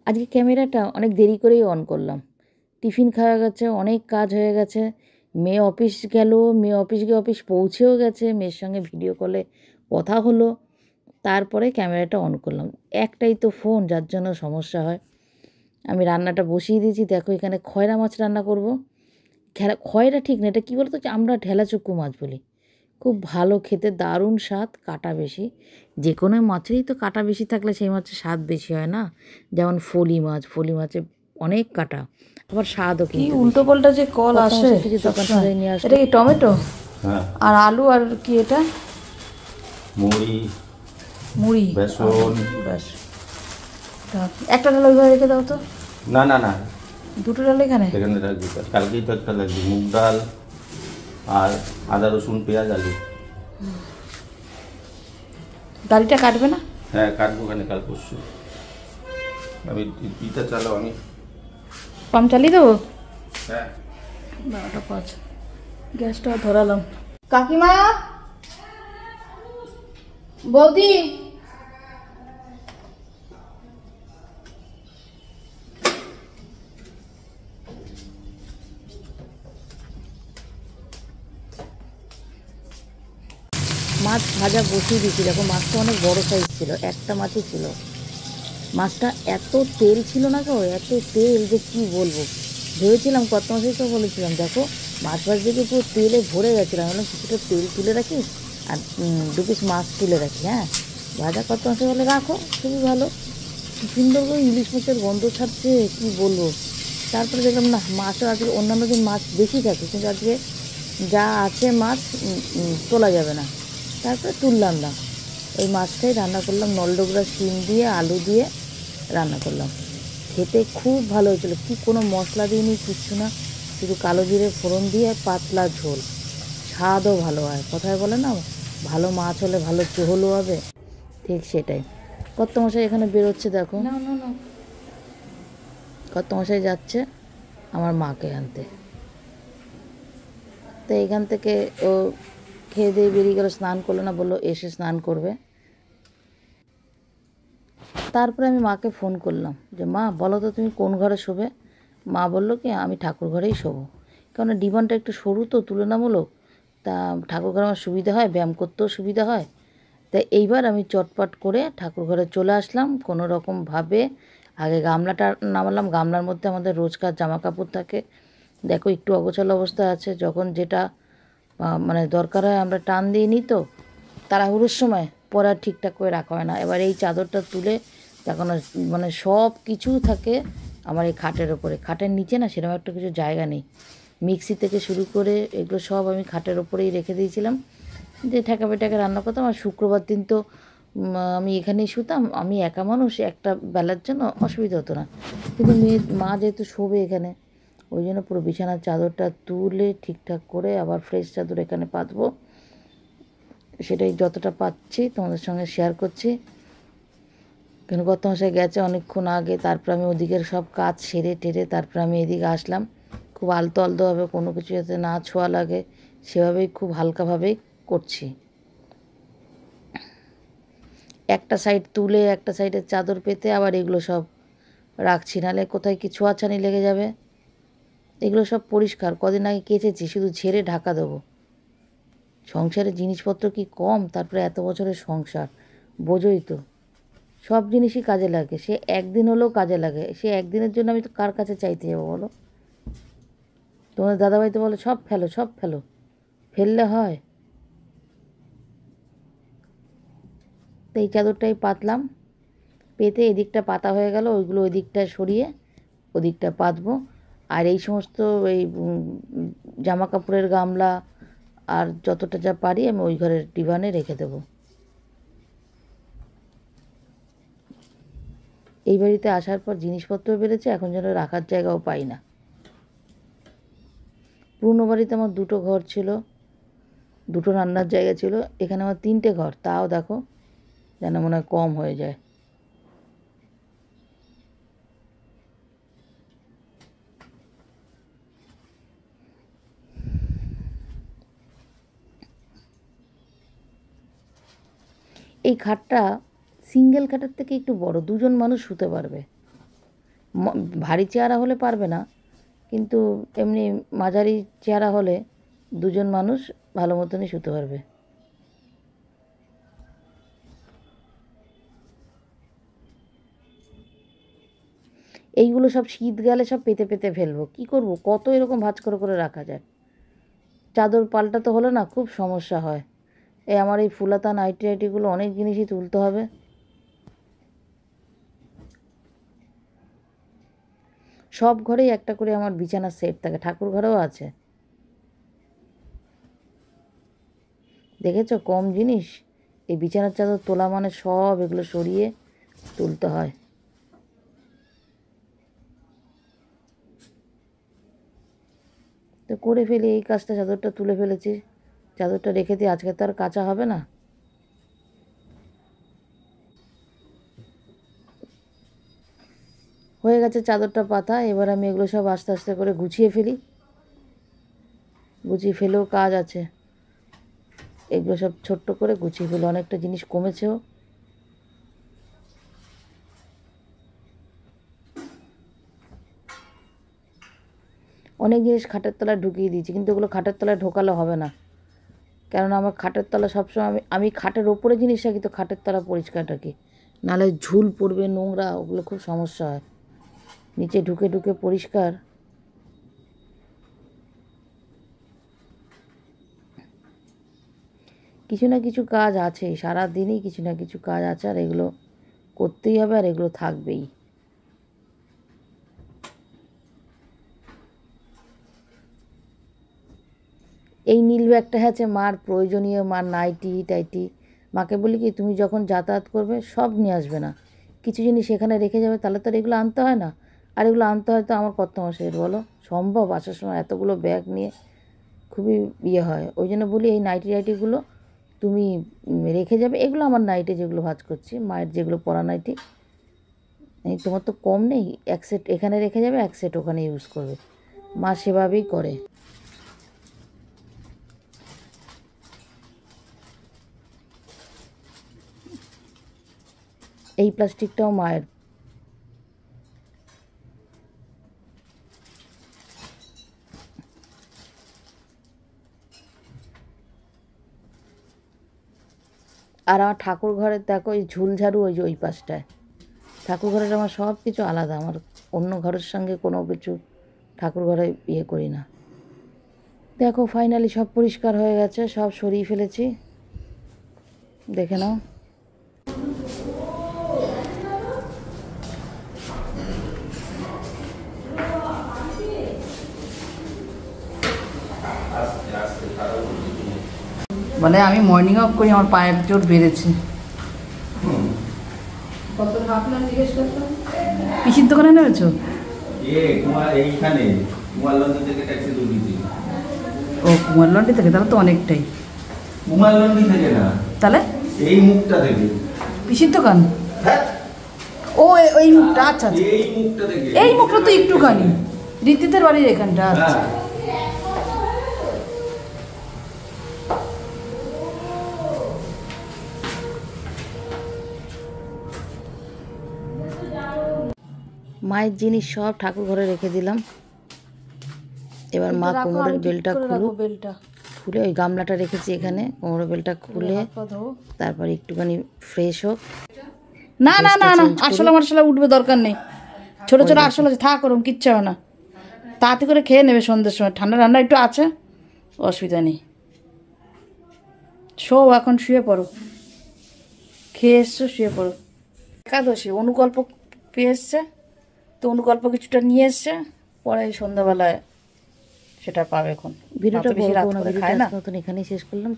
আজকে ক্যামেরাটা অনেক দেরি করেই অন করলাম। টিফিন খাওয়া গেছে, অনেক কাজ হয়ে গেছে। মেয়ে অফিস গেল, মেয়ে অফিস গিয়ে অফিস পৌঁছেও গেছে, মেয়ের সঙ্গে ভিডিও কলে কথা হলো, তারপরে ক্যামেরাটা অন করলাম। একটাই তো ফোন, যার জন্য সমস্যা হয়। আমি রান্নাটা বসিয়ে দিয়েছি। দেখো এখানে খয়রা মাছ রান্না করব। খয়রা ঠিক না, এটা কী বলতো, আমরা ঢেলাচুক্কু মাছ বলি। খুব ভালো খেতে, দারুণ স্বাদ, কাটা বেশি। যে কোনো মাছেরই তো কাটা বেশি থাকলে সেই মাছের স্বাদ বেশি হয় না। যেমন ফলি মাছে অনেক কাটা, আবার স্বাদও কি কিন্তু উল্টো পাল্টা যে কল আসে কিছু দোকান সবসময়। থেকে নিয়ে আসলে। এটা কি টমেটো? হ্যাঁ, আর আলু, আর কি এটা? মুড়ি, মুড়ি, বেসন। ব্যাস। একটা ডাল ওইভাবে রেখে দাও তো। না না না, দুটো ডাল এখানে? এখানে রাখবি, কালকেই তো একটা লাগবে, মুগ ডাল আর আদা রসুন পেঁয়াজ আলু। গাড়িটা কাটবে না? হ্যাঁ কাটবো, ওখানে কাল পরশু। আমি ইটা চালাও, আমি পাম্প চালিয়ে দেবো। হ্যাঁ 12:05 গ্যাসটা ধরালাম। কাকিমা, বৌদি, মাছ ভাজা বসিয়ে দিয়েছি। দেখো মাছটা অনেক বড় সাইজ ছিল, একটা মাছই ছিল। মাছটা এত তেল ছিল না গো, এত তেল যে কী বলবো। ভেবেছিলাম কত মাসেই তো বলেছিলাম, দেখো মাছ ভাজ দিকে পুরো তেলে ভরে গেছিলাম। বললাম কিছুটা তেল তুলে রাখি আর 2 পিস মাছ তুলে রাখি। হ্যাঁ, ভাজা কত মাসে বলে রাখো, খুবই ভালো। কী সুন্দর করে ইলিশ মাছের গন্ধ ছাড়ছে, কী বলবো। তারপরে দেখলাম না, মাছও আজকে, অন্যান্য দিন মাছ বেশি থাকে, কিন্তু আজকে যা আছে মাছ তোলা যাবে না। তারপরে তুললাম না, ওই মাছটাই রান্না করলাম, নলডোগরা শিম দিয়ে আলু দিয়ে রান্না করলাম। খেতে খুব ভালো হয়েছিল। কি কোনো মশলা দিইনি, কিচ্ছু না, শুধু কালো জিরে ফোড়ন দিয়ে পাতলা ঝোল। স্বাদও ভালো হয়। কথায় বলে না, ভালো মাছ হলে ভালো ঝোলও হবে, ঠিক সেটাই। কর্তামশাই এখানে বেরোচ্ছে, দেখো না না না, কর্তামশাই যাচ্ছে আমার মাকে আনতে। তো এখান থেকে ও খেয়ে দিয়ে বেরিয়ে গেল, স্নান করলো না, বললো এসে স্নান করবে। তারপরে আমি মাকে ফোন করলাম যে মা বলো তো তুমি কোন ঘরে শোবে। মা বললো কি আমি ঠাকুর ঘরেই শোবো, কারণ ডিভানটা একটু সরু তো তুলনামূলক, তা ঠাকুর ঘরে আমার সুবিধা হয়, ব্যায়াম করতেও সুবিধা হয়। তাই এইবার আমি চটপট করে ঠাকুর ঘরে চলে আসলাম কোনো রকমভাবে। আগে গামলাটা নামালাম, গামলার মধ্যে আমাদের রোজকার জামা কাপড় থাকে। দেখো একটু অগোছালো অবস্থা আছে, যখন যেটা মানে দরকার হয় আমরা টান দিয়ে নিই, তো তাড়াহুড়োর সময় পরে আর ঠিকঠাক করে রাখা হয় না। এবার এই চাদরটা তুলে তখন মানে সব কিছু থাকে আমার এই খাটের ওপরে। খাটের নিচে না সেরকম একটা কিছু জায়গা নেই। মিক্সি থেকে শুরু করে এগুলো সব আমি খাটের ওপরেই রেখে দিয়েছিলাম, যে ঠেকা বেটাকে রান্না করতাম। আর শুক্রবার দিন তো আমি এখানেই শুতাম, আমি একা মানুষ, একটা বেলার জন্য অসুবিধা হতো না। কিন্তু মা যেহেতু শোবে এখানে, ওই জন্য পুরো বিছানার চাদরটা তুলে ঠিকঠাক করে আবার ফ্রেশ চাদর এখানে পাতবো। সেটাই যতটা পাচ্ছি তোমাদের সঙ্গে শেয়ার করছি। কেন গত মাসে গেছে অনেকক্ষণ আগে, তারপর আমি ওদিকের সব কাজ সেরে টেরে তারপর আমি এদিকে আসলাম। খুব আলতো আলতোভাবে, কোনো কিছু যাতে না ছোঁয়া লাগে সেভাবেই খুব হালকাভাবেই করছি। একটা সাইড তুলে একটা সাইডের চাদর পেতে আবার এগুলো সব রাখছি, নাহলে কোথায় কি ছোঁয়াছানি লেগে যাবে। এগুলো সব পরিষ্কার, কদিন আগে কেচেছি, শুধু ঝেড়ে ঢাকা দেবো। সংসারের জিনিসপত্র কি কম, তারপরে এত বছরের সংসার, বোঝোই তো। সব জিনিসই কাজে লাগে, সে একদিন হলেও কাজে লাগে। সে একদিনের জন্য আমি তো কার কাছে চাইতে যাবো বলো। তোমাদের দাদাভাই তো বলে সব ফেলো সব ফেলো, ফেললে হয়? তো এই চাদরটাই পাতলাম, পেতে এদিকটা পাতা হয়ে গেল, ওইগুলো ওই দিকটায় সরিয়ে ওদিকটা পাতবো। আর এই সমস্ত এই জামা কাপড়ের গামলা আর যতটা যা পারি আমি ওই ঘরের ডিভানে রেখে দেবো। এই বাড়িতে আসার পর জিনিসপত্র বেড়েছে, এখন যেন রাখার জায়গাও পাই না। পুরনো বাড়িতে আমার 2টো ঘর ছিল, 2টো রান্নার জায়গা ছিল। এখানে আমার 3টে ঘর, তাও দেখো যেন মনে হয় কম হয়ে যায়। এই খাটটা সিঙ্গেল খাটের থেকে একটু বড়, 2জন মানুষ শুতে পারবে। ভারী চেহারা হলে পারবে না, কিন্তু এমনি মাঝারি চেহারা হলে দুজন মানুষ ভালো মতনই শুতে পারবে। এইগুলো সব শীত গেলে সব পেতে পেতে ফেলবো, কি করব, কত এরকম ভাঁজ করে রাখা যায়। চাদর পাল্টাতে হলে না খুব সমস্যা হয়। এই আমার এই ফুলাতা নাইটিগুলো অনেক জিনিসই তুলতে হবে। সব ঘরেই একটা করে আমার বিছানার সেট থাকে, ঠাকুর ঘরেও আছে। দেখেছো কম জিনিস, এই বিছানার চাদর তোলা মানে সব এগুলো সরিয়ে তুলতে হয়। তো করে ফেলি এই কাজটা, চাদরটা তুলে ফেলেছি, চাদরটা রেখে দিই, আজকে তো আর কাচা হবে না। হয়ে গেছে চাদরটা পাতা, এবার আমি এগুলো সব আস্তে আস্তে করে গুছিয়ে ফেলি। গুছিয়ে ফেলেও কাজ আছে, এগুলো সব ছোট্ট করে গুছিয়ে ফেলে, অনেকটা জিনিস কমেছেও। অনেক জিনিস খাটের তলায় ঢুকিয়ে দিয়েছি, কিন্তু ওগুলো খাটের তলায় ঢোকালে হবে না, কেননা আমার খাটের তলা সবসময় আমি খাটের ওপরে জিনিস রাখি, তো খাটের তলা পরিষ্কার রাখি, নাহলে ঝুল পড়বে, নোংরা, ওগুলো খুব সমস্যা হয়। নিচে ঢুকে ঢুকে পরিষ্কার। কিছু না কিছু কাজ আছে, সারাদিনই কিছু না কিছু কাজ আছে, আর এগুলো করতেই হবে, আর এগুলো থাকবেই। এই নীল ব্যাগটা আছে মার প্রয়োজনীয়, মার নাইটি টাইটি। মাকে বলি কি, তুমি যখন যাতায়াত করবে সব নিয়ে আসবে না, কিছু জিনিস এখানে রেখে যাবে, তাহলে তো আর এগুলো আনতে হয় না। আর এগুলো আনতে হয় তো আমার কত মাসের বলো, সম্ভব আসার সময় এতগুলো ব্যাগ নিয়ে, খুবই ইয়ে হয়। ওই জন্য বলি এই নাইটি টাইটিগুলো তুমি রেখে যাবে। এগুলো আমার নাইটি যেগুলো ভাঁজ করছি, মায়ের যেগুলো পরা নাইটি, এই তোমার তো কম নেই, এক সেট এখানে রেখে যাবে, এক সেট ওখানে ইউজ করবে। মা সেভাবেই করে। এই প্লাস্টিকটাও মায়ের। আর আমার ঠাকুর ঘরের দেখো এই ঝুলঝাড়ু, ওই যে ওই পাশটায় ঠাকুর ঘরের, আমার সব কিছু আলাদা, আমার অন্য ঘরের সঙ্গে কোনো কিছু ঠাকুর ঘরে ইয়ে করি না। দেখো ফাইনালি সব পরিষ্কার হয়ে গেছে, সব সরিয়ে ফেলেছি, দেখে নাও। বলে আমি মর্নিং ওয়াক করি, আমার পায়ের জোর বেড়েছে। কত ভাবলাম জিজ্ঞেস করতো, পিসির দোকানে নেমেছো? ও কুমারলন্ডি থেকে, তাহলে তো অনেকটাই। কুমারলন্ডি থেকে না, তাহলে এই মুখটা থেকে। পিসির দোকান? হ্যাঁ, ও এই মুখটা, আচ্ছা আচ্ছা, এই মুখটা থেকে। এই মুখটা তো একটুখানি রীতিদের বাড়ির এখানটা। আচ্ছা, হ্যাঁ। মায়ের জিনিস সব ঠাকুর ঘরে রেখে দিলাম। এবার মা কোমরের বেলটা খুলে ওই গামলাটা রেখেছি এখানে, কোমরের বেলটা খুলে তারপর একটুখানি ফ্রেশ হোক। না না না না, আরশোলা মারশোলা উঠবে, দরকার নেই। ছোট ছোট আরশোলা থাক, ওরম কিচ্ছু হবে না। তাড়াতাড়ি করে খেয়ে নেবে সন্ধ্যের সময়, ঠান্ডা ঠান্ডা একটু আছে, অসুবিধা নেই। শো, এখন শুয়ে পড়ো, খেয়ে এসছো, শুয়ে পড়ো। একাদশী অনুকল্প পেয়ে এসছে, তো অনুকল্প কিছুটা নিয়ে এসছে, পরে সন্ধ্যাবেলায় সেটা পাবে। এখন ভিডিওটা বেশি রাত বলবো না, করে ভিডিওটা খায় না। আজকের মতন এখানেই শেষ করলাম।